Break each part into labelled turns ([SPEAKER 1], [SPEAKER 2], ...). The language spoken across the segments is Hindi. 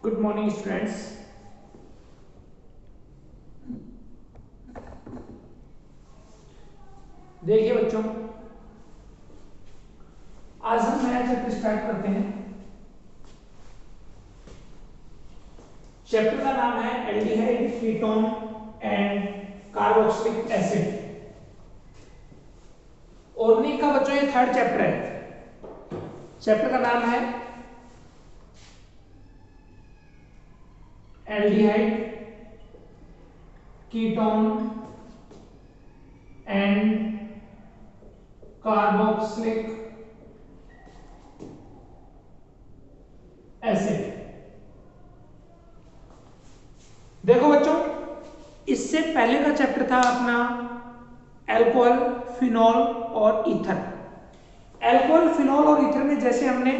[SPEAKER 1] Good morning students. देखिए बच्चों, आज हम नया चैप्टर स्टार्ट करते हैं। चैप्टर का नाम है aldehyde, ketone and carboxylic acid. Organic का बच्चों ये थर्ड चैप्टर है। चैप्टर का नाम है aldehyde, ketone and carboxylic acid. देखो बच्चों, इससे पहले का चैप्टर था अपना अल्कोहल, फिनॉल और ईथर। अल्कोहल, फिनॉल और ईथर में जैसे हमने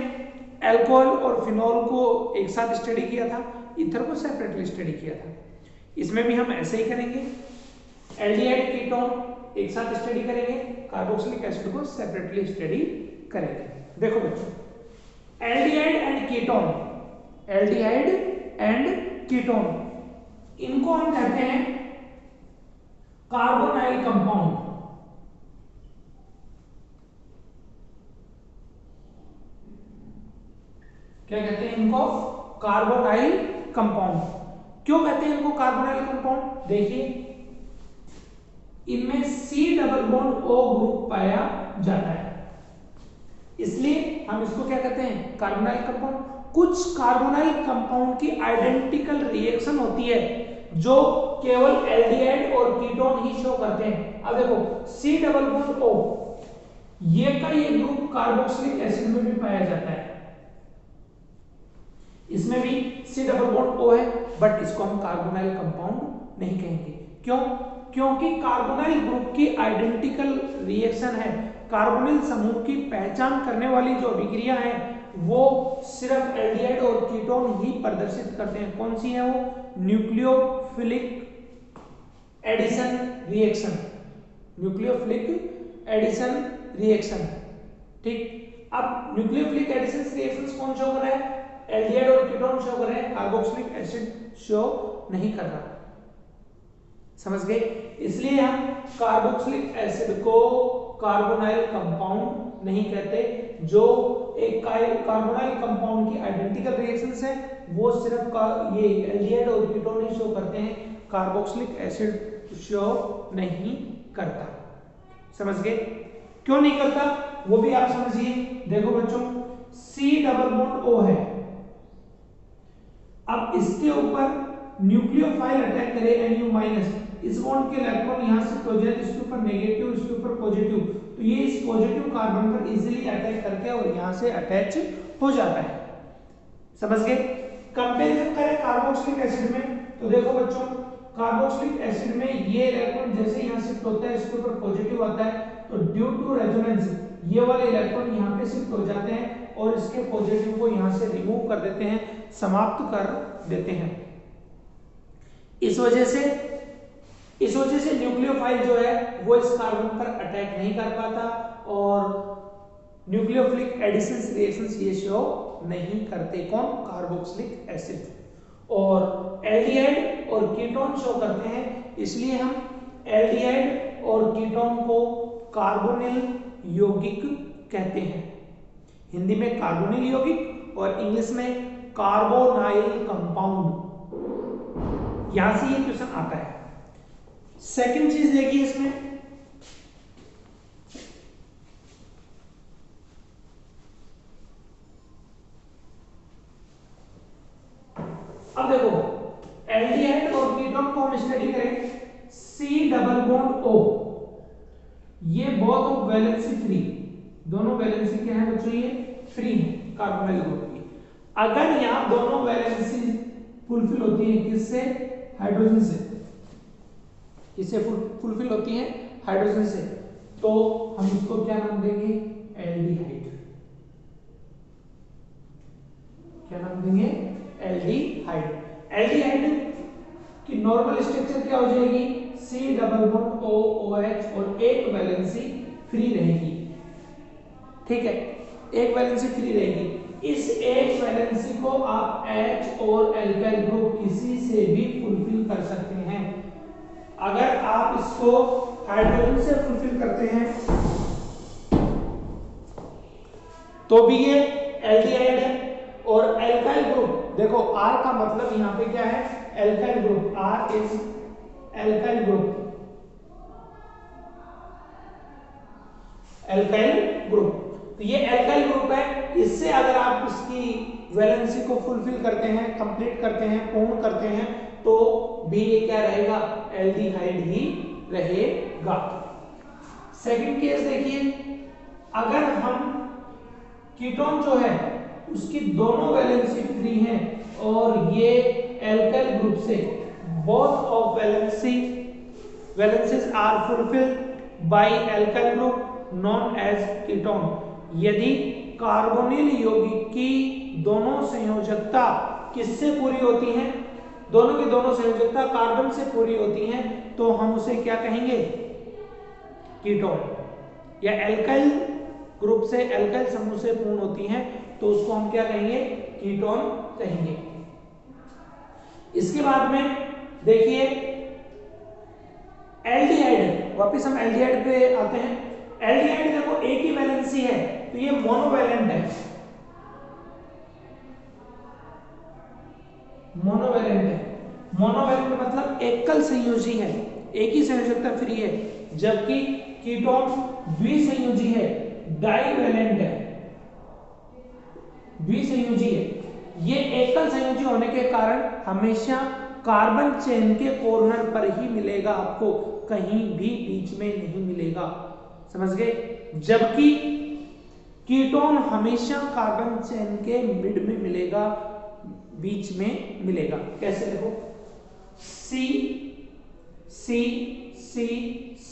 [SPEAKER 1] अल्कोहल और फिनॉल को एक साथ स्टडी किया था, ईथर को सेपरेटली स्टडी किया था। इसमें भी हम ऐसे ही करेंगे। एल्डिहाइड, कीटोन एक साथ स्टडी करेंगे, कार्बोक्सिलिक एसिड को सेपरेटली स्टडी करेंगे। देखो बच्चों, aldehyde and ketone, aldehyde and ketone, इनको हम कहते हैं कार्बोनाइल कंपाउंड। क्या कहते हैं इनको? Carbonyl compound. क्यों कहते हैं इनको कार्बोनाइल कंपाउंड? देखिए, इनमें C double bond O group पाया जाता है, इसलिए हम इसको क्या कहते हैं? Carbonyl compound. कुछ कार्बोनाइल कंपाउंड की आइडेंटिकल रिएक्शन होती है जो केवल एल्डिहाइड और कीटोन ही शो करते हैं। अब देखो, C डबल बॉन्ड O, ये का ये ग्रुप कार्बोक्सिलिक एसिड में भी पाया जाता है, इसमें भी C डबल बॉन्ड O है, बट इसको हम कार्बोनाइल कंपाउंड नहीं कहेंगे। क्यों? क्योंकि कार्बोनाइल ग्रुप की आइडेंटिकल रिएक्शन है। कार्बोनिल समूह की पहचान करने वाली जो अभिक्रिया है वो सिर्फ एल्डिहाइड और कीटोन ही प्रदर्शित करते हैं। कौन सी है वो? Nucleophilic addition reaction, nucleophilic addition reaction. ठीक, अब न्यूक्लियोफिलिक एडिशन रिएक्शंस कौन शो कर रहा है? एल्डिहाइड और कीटोन शो कर रहे हैं, कार्बोक्सिलिक एसिड शो नहीं कर रहा। समझ गए? इसलिए हम कार्बोक्सिलिक एसिड को कार्बोनाइल कंपाउंड नहीं कहते। जो एक कार्बोनाइल कंपाउंड की आइडेंटिकल रिएक्शंस है वो सिर्फ ये एल्डिहाइड और कीटोन ही शो करते हैं, कार्बोक्सिलिक एसिड शो नहीं करता। समझ गए? क्यों नहीं करता वो भी आप समझिए। देखो बच्चों, C डबल बॉन्ड O है, अब इसके ऊपर न्यूक्लियोफाइल अटैक करे Nu माइनस, इस बॉन्ड के इलेक्ट्रॉन यहां से प्रोजेक्ट, इसके ऊपर नेगेटिव, इसके ऊपर पॉजिटिव, तो ये इस पॉजिटिव कार्बन पर इजीली अटैक करके और यहां से अटैच हो जाता है। समझ गए? कंपैरिजन करें कार्बोक्सिलिक एसिड में, तो देखो बच्चों, कार्बोक्सिलिक एसिड में ये इलेक्ट्रॉन जैसे यहां शिफ्ट होता है, इसके ऊपर पॉजिटिव आता है, तो ड्यू टू रेजोनेंस ये वाले इलेक्ट्रॉन यहां पे शिफ्ट हो जाते हैं और इसके पॉजिटिव को यहां से रिमूव कर देते हैं, समाप्त कर देते हैं। इस वजह से न्यूक्लियोफाइल जो है वो इस कार्बन पर अटैक नहीं कर पाता और न्यूक्लियोफिलिक एडिशन रिएक्शंस ये शो नहीं करते। कौन? Carboxylic acid. और एल्डिहाइड और कीटोन शो करते हैं, इसलिए हम एल्डिहाइड और कीटोन को कार्बोनिल यौगिक कहते हैं। हिंदी में कार्बोनिल यौगिक और इंग्लिश में कार्बोनाइल कंपाउंड। यहां से ये क्वेश्चन आता है। सेकंड चीज देखिए इसमें, अब देखो, एल्डिहाइड और कीटोन को हम स्टडी करें, C डबल बॉन्ड O, ये बोथ वैलेंसी फ्री, दोनों वैलेंसी क्या है बच्चों? ये फ्री है कार्बोनाइल ग्रुप की। अगर यहां दोनों वैलेंसी फुलफिल होती है, किससे? हाइड्रोजन से। किससे फुलफिल होती है? हाइड्रोजन से। तो हम इसको क्या नाम देंगे? एल्डिहाइड। क्या नाम देंगे? एल्डिहाइड। एल्डिहाइड की नॉर्मल स्ट्रक्चर क्या हो जाएगी? C double bond O OH और एक वैलेंसी फ्री रहेगी। ठीक है, एक वैलेंसी फ्री रहेगी। इस एक वैलेंसी को आप H और एल्काइल ग्रुप किसी से भी फुलफिल कर सकते हैं। अगर आप इसको हाइड्रोजन से फुलफिल करते हैं तो भी ये एल्डिहाइड है। और एल्काइल ग्रुप देखो R का मतलब यहां पे क्या है, alkyl group, R is alkyl group, alkyl group. तो ये एल्काइल ग्रुप है, इससे अगर आप इसकी वैलेंसी को फुलफिल करते हैं, कंप्लीट करते हैं, पूर्ण करते हैं, तो भी ये क्या रहेगा, एल्डिहाइड ही रहेगा। सेकंड केस देखिए, अगर हम कीटोन जो है उसकी दोनों वैलेंसी फ्री हैं और ये एल्काइल ग्रुप से both of valencies are fulfilled by alkyl group known as ketone. यदि कार्बोनिल यौगिक की दोनों संयोजकता किससे पूरी होती है, दोनों की दोनों संयोजकता कार्बन से पूरी होती है, तो हम उसे क्या कहेंगे, कीटोन। या एल्काइल ग्रुप से, एल्काइल समूह से पूर्ण होती हैं तो उसको हम क्या कहेंगे, कीटोन कहेंगे। इसके बाद में देखिए एल्डिहाइड, वापस हम एल्डिहाइड पे आते हैं। एल्डिहाइड देखो एक ही वैलेंसी है तो ये मोनोवैलेंट है, मोनोवैलेंट है। मोनोवैलेंट मतलब एकल संयोजी है, एक ही संयोजकता फ्री है, जबकि कीटोन द्विसंयोजी है, डाइवैलेंट है, द्विसंयोजी है। ये एकल संयोजी होने के कारण हमेशा कार्बन चेन के कॉर्नर पर ही मिलेगा, आपको कहीं भी बीच में नहीं मिलेगा, समझ गए। जबकि कीटोन हमेशा कार्बन चेन के मिड में मिलेगा, बीच में मिलेगा। कैसे देखो, C C C C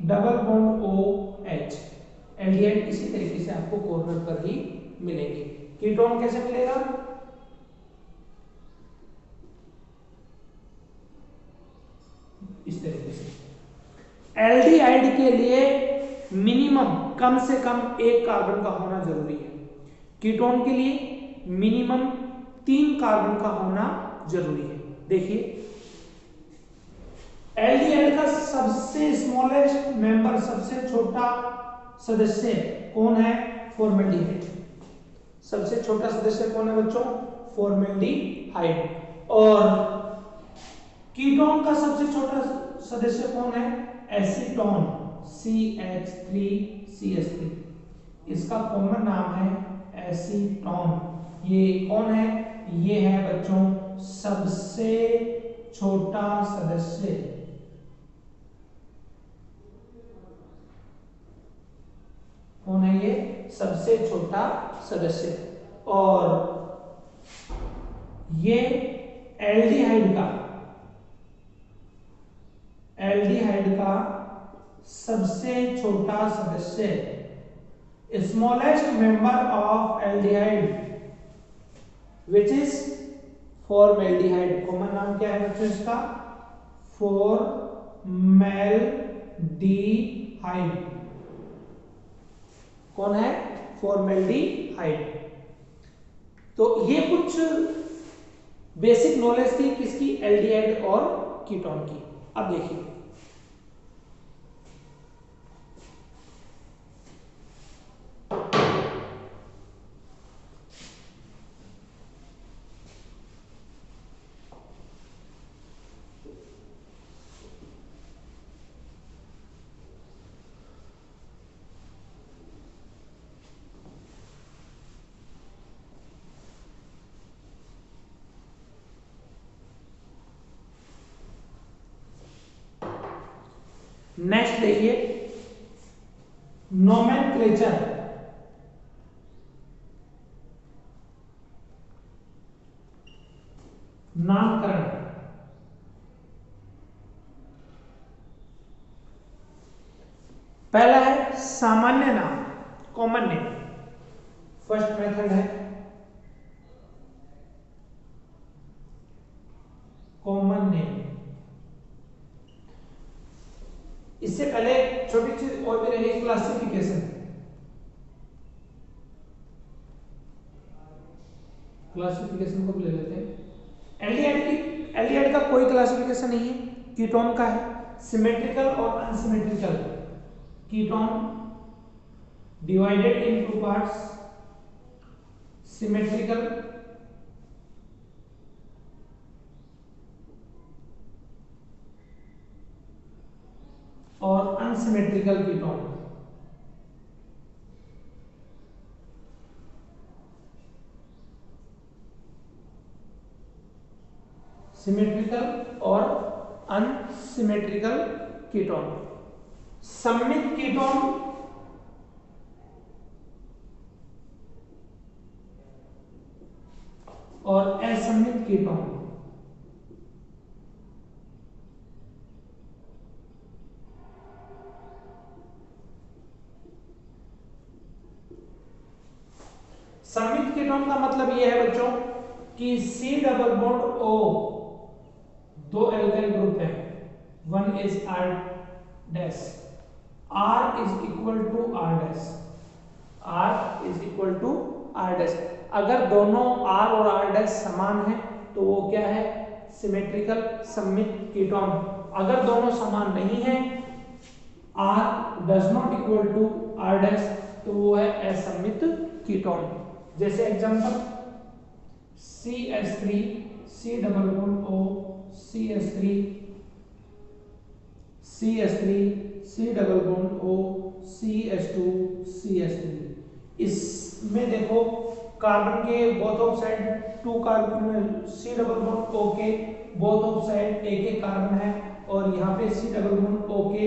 [SPEAKER 1] double bond OH, aldehyde इसी तरीके से आपको कॉर्नर पर ही मिलेंगे। कीटोन कैसे मिलेगा, इस तरीके से। एल्डिहाइड के लिए मिनिमम कम से कम एक कार्बन का होना जरूरी है, कीटोन के लिए मिनिमम 3 कार्बन का होना जरूरी है। देखिए एल्डिहाइड का सबसे स्मॉलेस्ट मेंबर, सबसे छोटा सदस्य कौन है, फॉर्मेल्डिहाइड। सबसे छोटा सदस्य कौन है बच्चों, फॉर्मेल्डिहाइड। और कीटोन का सबसे छोटा सदस्य कौन है, एसीटोन, CH3CH3। इसका कॉमन नाम है एसीटोन। ये कौन है, ये है बच्चों सबसे छोटा सदस्य, कौन है ये, सबसे छोटा सदस्य। और ये एल्डिहाइड का सबसे छोटा सदस्य, smallest member of aldehyde which is formaldehyde. Common नाम क्या है बच्चों इसका, फॉर्मेल्डिहाइड। कौन है, फॉर्मेल्डिहाइड। तो ये कुछ बेसिक नॉलेज थी किसकी, एल्डिहाइड और कीटोन की। अब देखिए नेक्स्ट देखिए नोमेनक्लेचर। नामकरण। पहला है सामान्य नाम, कॉमन नेम, फर्स्ट मेथड है कॉमन नेम। इससे पहले छोटी चीज और भी रहेगी, क्लासिफिकेशन। क्लासिफिकेशन को भी ले लेते हैं। एल्डिहाइड का कोई क्लासिफिकेशन नहीं है, कीटोन का है। सिमेट्रिकल और unsymmetrical ketone divided in two parts, symmetrical और अनसिमेट्रिकल कीटोन। सिमेट्रिकल और अनसिमेट्रिकल कीटोन। सममित कीटोन और असममित कीटोन। सममित कीटोन का मतलब यह है बच्चों कि C डबल बॉन्ड O दो एल्काइल ग्रुप है, one is R dash, R is equal to R dash, R is equal to R dash. अगर दोनों R और R डैश समान है तो वो क्या है? सिमेट्रिकल सममित कीटोन। अगर दोनों समान नहीं है, R does not equal to R dash, तो वो है असममित कीटोन। जैसे example CH3 C double bond O CH3 CH3 C double bond O CH2 CH3। इसमें देखो कार्बन के both of side two carbon, C double bond O के बोथ ऑफ साइड एक एक कार्बन है, और यहाँ पे C डबल बॉन्ड O के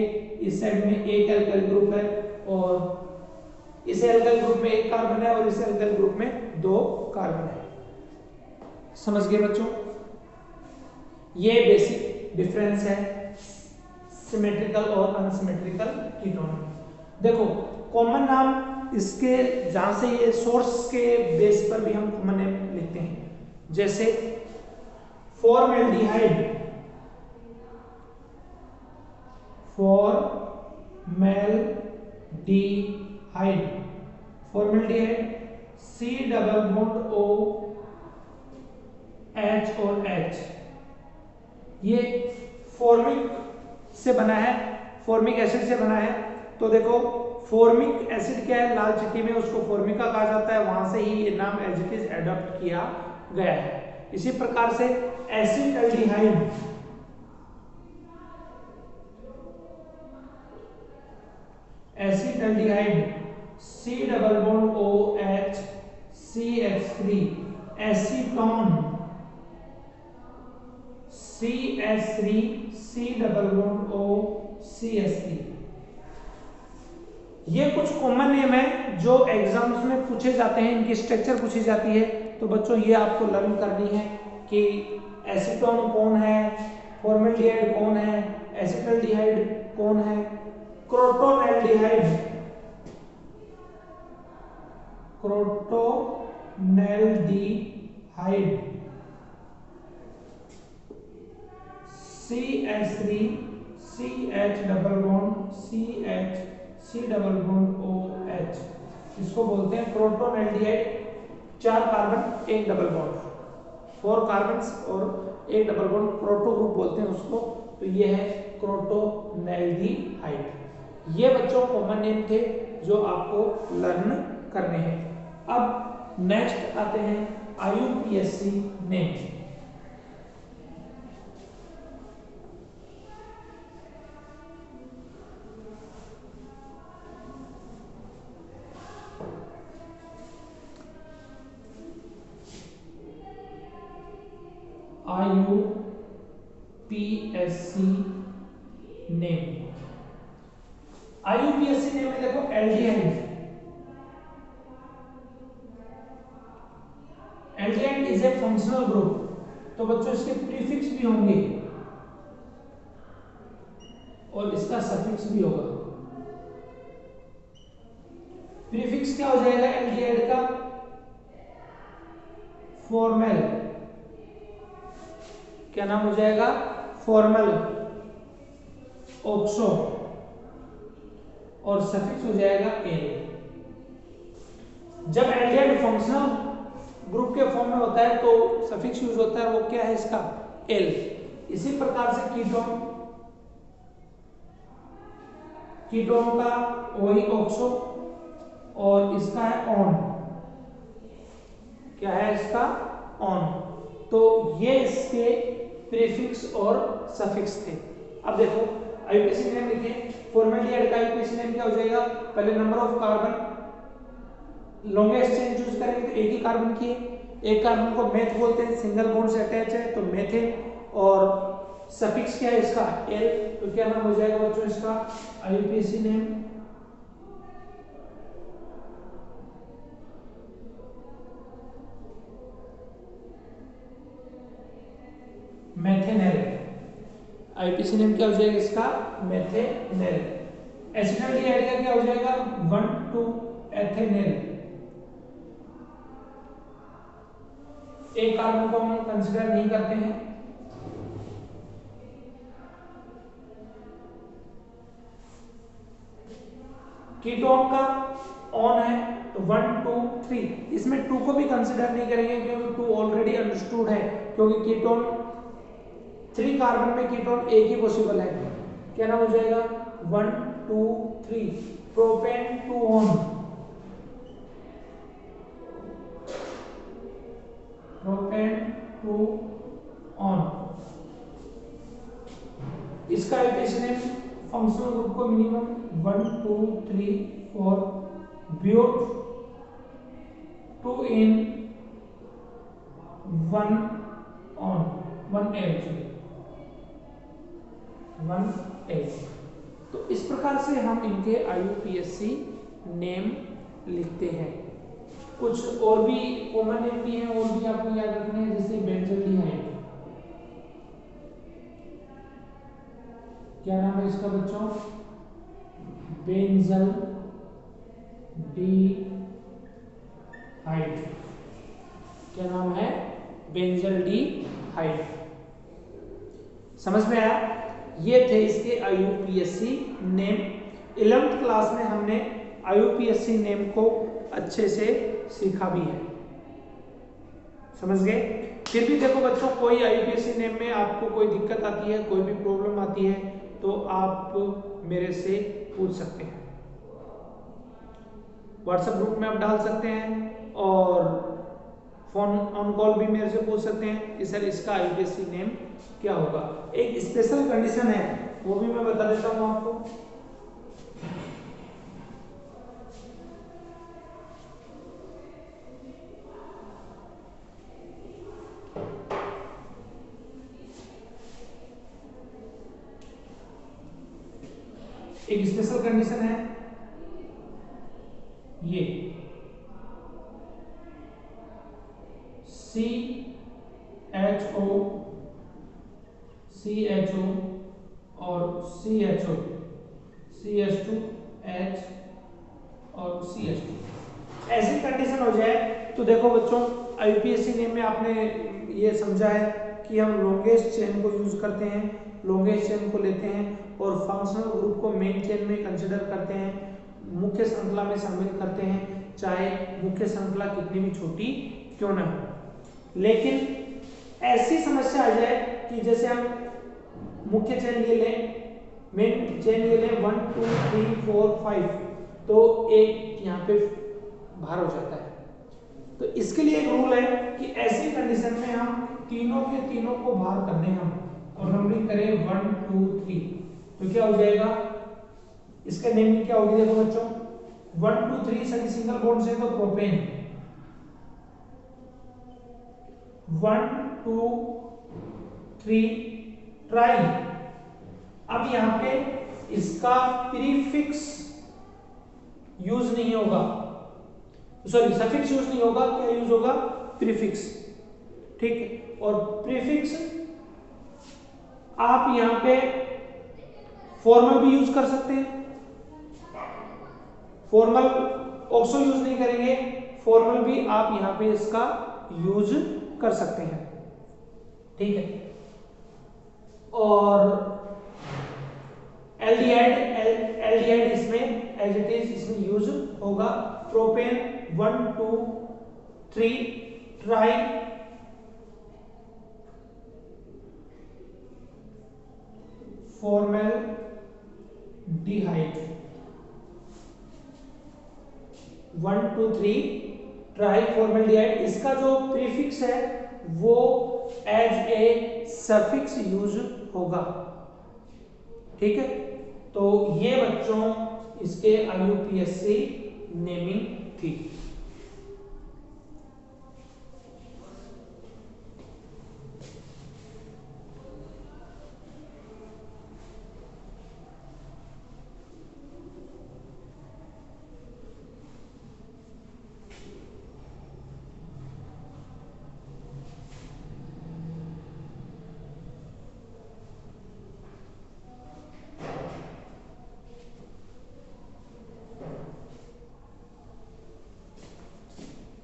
[SPEAKER 1] इस साइड में एक एल्काइल ग्रुप है, और इस एल्काइल ग्रुप में एक कार्बन है और इस एल्काइल ग्रुप में दो कार्बन है। समझ गए बच्चों? ये बेसिक डिफरेंस है सिमेट्रिकल और अनसिमेट्रिकल कीटोन। देखो कॉमन नाम इसके, जहां से ये सोर्स के बेस पर भी हम कॉमन नेम लिखते हैं, जैसे formaldehyde, formaldehyde C double bond O H और H, ये फॉर्मिक से बना है, फॉर्मिक एसिड से बना है। तो देखो फॉर्मिक एसिड क्या है? लाल चिट्ठी में उसको फॉर्मिका कहा जाता है, वहां से ही ये नाम एज इट इज एडॉप्ट किया गया है। इसी प्रकार से acetaldehyde, acetaldehyde C double bond OH CH3, acetone CH3 C double bond O CH3। ये कुछ कॉमन नेम है जो एग्जाम्स में पूछे जाते हैं, इनकी स्ट्रक्चर पूछी जाती है। तो बच्चों ये आपको लर्न करनी है कि एसीटोन कौन है, फॉर्मेल्डिहाइड कौन है, एसिटाल्डिहाइड कौन है, क्रोटोनेल्डिहाइड, CH3 CH double bond CH C double bond OH, इसको बोलते हैं क्रोटोनेल्डिहाइड। 4 कार्बन एक डबल बॉन्ड, 4 कार्बन्स और एक डबल बॉन्ड, प्रोटो ग्रुप बोलते हैं उसको। तो ये है क्रोटोनेल्डिहाइड। ये बच्चों कॉमन नेम थे जो आपको लर्न करने हैं। अब नेक्स्ट आते हैं IUPAC name. IUPAC name, IUPAC name में देखो aldehyde, aldehyde is a functional group. तो बच्चों इसके प्रीफिक्स भी होंगे और इसका सफिक्स भी होगा। प्रीफिक्स क्या हो जाएगा एल्डिहाइड का? फॉर्मल, क्या नाम हो जाएगा? फॉर्मल, ऑक्सो, और सफिक्स हो जाएगा एल। जब एल्डिहाइड फंक्शनल ग्रुप के फॉर्म में होता है तो सफिक्स यूज होता है, वो क्या है इसका एल। इसी प्रकार से कीटोन का वही ऑक्सो और इसका है ऑन, क्या है इसका ऑन। तो ये इसके प्रीफिक्स और सफिक्स थे। अब देखो आईयूपीएसी नेम लिखे, फॉर्मेलिटी का आईयूपीएसी नेम क्या हो जाएगा, पहले number of carbon, longest chain choose करेंगे तो एक ही कार्बन की है, एक कार्बन को मेथ बोलते हैं, सिंगल बॉन्ड से अटैच है तो मेथेन, और सफिक्स क्या है इसका एल, तो क्या नाम हो जाएगा बच्चों इसका आईयूपीएसी नेम मेथेनेल। आईयूपीएसी नेम क्या हो जाएगा इसका मेथेनेल। एसिटाल्डिहाइड का क्या हो जाएगा 1,2-एथेनेल। एक कार्बन को हम कंसीडर नहीं करते हैं। कीटोन का ऑन है तो 1 2 3, इसमें 2 को भी कंसीडर नहीं करेंगे क्योंकि 2 ऑलरेडी अंडरस्टूड है, क्योंकि कीटोन 3 कार्बन में कीटोन एक ही पॉसिबल है। क्या नाम हो जाएगा 1 2 3, प्रोपेन 2 ऑन, प्रोपेन 2 ऑन। इसका आईयूपीएसी नेम फंक्शनल ग्रुप को minimum 1 2 3 4 but 2 en 1 one 1 H 1 H. तो इस प्रकार से हम इनके आईयूपीएसी नेम लिखते हैं। कुछ और भी कॉमन नेम भी हैं, और भी आपको याद रखने हैं, जैसे बेंजल्डिहाइड। क्या नाम है इसका बच्चों बेंजल डी हाइड। क्या नाम है बेंजल डी हाइड। समझ में आया? ये थे इसके आईयूपीएसी नेम। 11th क्लास में हमने आईयूपीएसी नेम को अच्छे से सीखा भी है। समझ गए? फिर भी देखो बच्चों, कोई आईयूपीएसी नेम में आपको कोई दिक्कत आती है, कोई भी प्रॉब्लम आती है तो आप मेरे से पूछ सकते हैं। व्हाट्सएप ग्रुप में आप डाल सकते हैं और फोन ऑन कॉल भी मेरे से पूछ सकते हैं कि सर इसका आईयूपीएसी नेम क्या होगा। एक स्पेशल कंडीशन है, वो भी मैं बता देता हूं आपको। एक स्पेशल कंडीशन है ये CHO और CHO, CH2H और CH2, ऐसी कंडीशन हो जाए तो देखो बच्चों, आईयूपीएसी नेम में आपने ये समझा है कि हम लॉन्गेस्ट चेन को यूज करते हैं, लॉन्गेस्ट चेन को लेते हैं और फंक्शनल ग्रुप को मेन चेन में कंसीडर करते हैं, मुख्य श्रृंखला में शामिल करते हैं, चाहे मुख्य श्रृंखला कितनी भी छोटी क्यों ना हो। लेकिन ऐसी समस्या आ जाए कि जैसे हम मुख्य चेन ये लें, मेन चेन ये लें 1 2 3 4 5, तो एक यहाँ पे बाहर हो जाता है। तो इसके लिए एक रूल है कि ऐसी कंडीशन में हम तीनों के तीनों को बाहर करने हम और नंबरिंग करें 1 2 3, तो क्या हो जाएगा, इसका नेमिंग क्या होगी देखो बच्चों, 1 2 3 सभी सिंगल बॉन्ड से तो प्रोपेन, 1 2 3 ट्राई। अब यहाँ पे इसका प्रीफिक्स यूज नहीं होगा, सॉरी सफिक्स यूज नहीं होगा, क्या यूज होगा प्रीफिक्स। ठीक है, और प्रीफिक्स आप यहां पे फॉर्मल भी यूज कर सकते हैं, फॉर्मल ऑक्सो यूज नहीं करेंगे, फॉर्मल भी आप यहां पे इसका यूज कर सकते हैं। ठीक है, और एल्डिहाइड इसमें एज इट इज इसमें यूज होगा। Propane 1 2 3 try formaldehyde, 1 2 3 try formaldehyde. इसका जो प्रीफिक्स है वो एज ए सफिक्स यूज होगा, ठीक है। तो ये बच्चों इसके IUPAC नेमिंग थी।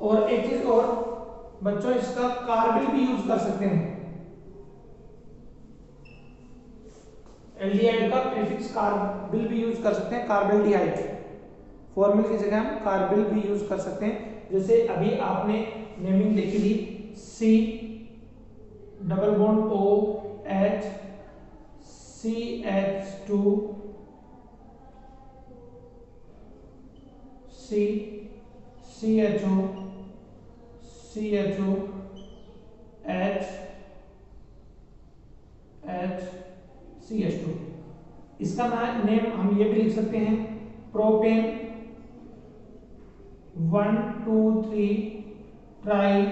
[SPEAKER 1] और एक चीज और बच्चों, इसका कार्बिल भी यूज कर सकते हैं। एल्डिहाइड का प्रीफिक्स कार्बिल भी यूज कर सकते हैं, कार्बेल्डिहाइड। फॉर्मल की जगह हम कार्बिल भी यूज कर सकते हैं। जैसे अभी आपने नेमिंग देखी थी, C double bond OH CH2 C CHO CHO H H CH2। इसका नेम हम ये भी लिख सकते हैं, प्रोपेन 1 2 3 ट्राई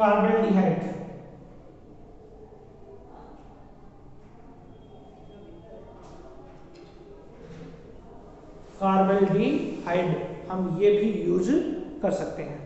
[SPEAKER 1] कार्बेल्डिहाइड। कार्बेल्डिहाइड हम ये भी यूज कर सकते हैं।